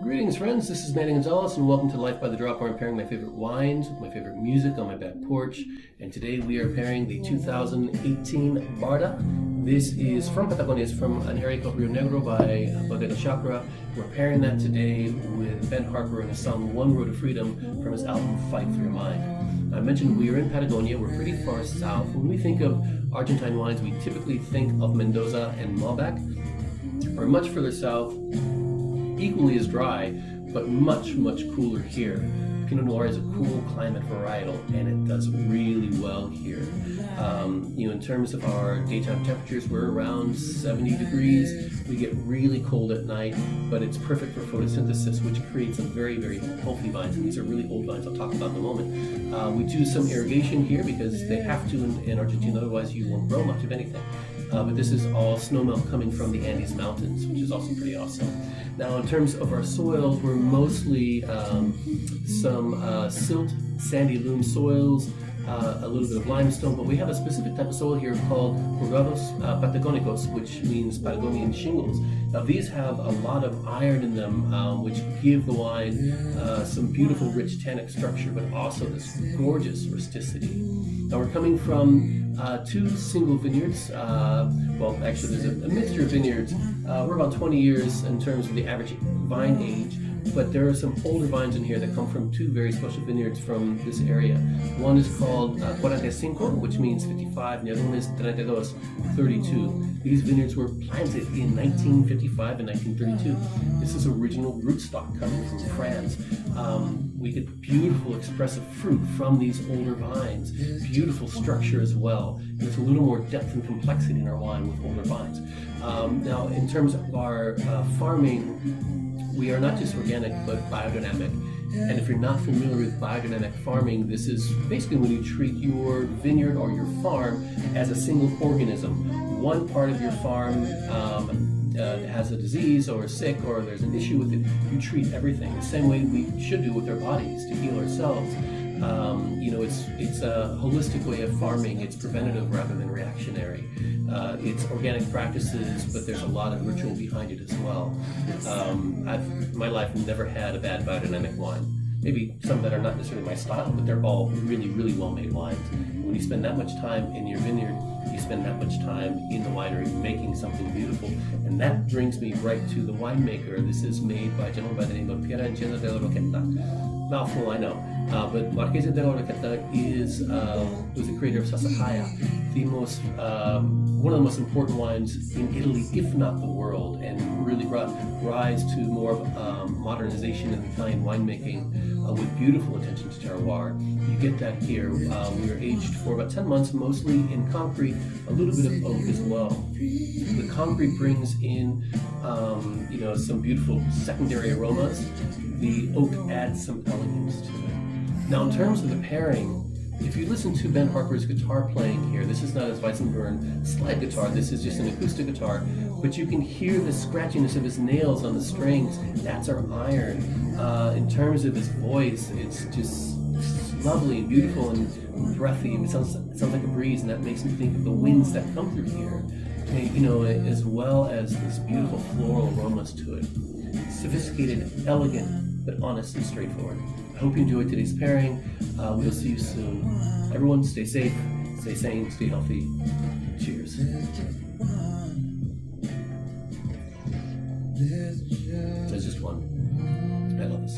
Greetings, friends. This is Manny Gonzalez, and welcome to Life by the Drop, where I'm pairing my favorite wines with my favorite music on my back porch. And today we are pairing the 2018 Barda. This is from Patagonia. It's from an area called Rio Negro by Bodega Chakra. We're pairing that today with Ben Harper and his song One Road to Freedom from his album Fight for Your Mind. I mentioned we are in Patagonia. We're pretty far south. When we think of Argentine wines, we typically think of Mendoza and Malbec. We're much further south, equally as dry, but much, much cooler here. Pinot Noir is a cool climate varietal, and it does really well here. In terms of our daytime temperatures, we're around 70 degrees. We get really cold at night, but it's perfect for photosynthesis, which creates some very, very healthy vines. And these are really old vines I'll talk about in a moment. We do some irrigation here because they have to in Argentina, otherwise you won't grow much of anything. But this is all snowmelt coming from the Andes Mountains, which is also pretty awesome. Now, in terms of our soils, we're mostly some silt, sandy loam soils, a little bit of limestone, but we have a specific type of soil here called Rogados Patagónicos, which means Patagonian shingles. Now, these have a lot of iron in them, which give the wine some beautiful, rich tannic structure, but also this gorgeous rusticity. Now, we're coming from two single vineyards. Well, actually, there's a mixture of vineyards. We're about 20 years in terms of the average vine age, but there are some older vines in here that come from two very special vineyards from this area. One is called 45, which means 55, and the other one is 32, 32. These vineyards were planted in 1955 and 1932. This is original rootstock coming from France. We get beautiful expressive fruit from these older vines, beautiful structure as well. There's a little more depth and complexity in our wine with older vines. Now, in terms of our farming, we are not just organic, but biodynamic. And if you're not familiar with biodynamic farming, this is basically when you treat your vineyard or your farm as a single organism. One part of your farm has a disease or is sick or there's an issue with it, you treat everything the same way we should do with our bodies to heal ourselves. It's a holistic way of farming. It's preventative rather than reactionary. It's organic practices, but there's a lot of ritual behind it as well. I've my life never had a bad biodynamic wine. Maybe some that are not necessarily my style, but they're all really, really well-made wines. When you spend that much time in your vineyard, you spend that much time in the winery making something beautiful. And that brings me right to the winemaker. This is made by a gentleman by the name of Piera de la Roqueta. Mouthful, I know. But Marquesa de la Roqueta was the creator of Sassicaia, one of the most important wines in Italy, if not the world, and really brought rise to more of modernization in Italian winemaking with beautiful attention to terroir. You get that here. We are aged for about 10 months, mostly in concrete, a little bit of oak as well. The concrete brings in, some beautiful secondary aromas. The oak adds some elegance to it. Now, in terms of the pairing, if you listen to Ben Harper's guitar playing here, this is not his Weissenborn slide guitar, this is just an acoustic guitar, but you can hear the scratchiness of his nails on the strings. That's our iron. In terms of his voice, it's just lovely and beautiful and breathy. It sounds like a breeze, and that makes me think of the winds that come through here, as well as this beautiful floral aromas to it. Sophisticated, elegant, but honest and straightforward. I hope you enjoyed today's pairing. We'll see you soon. Everyone, stay safe, stay sane, stay healthy. Cheers. There's just one. I love this.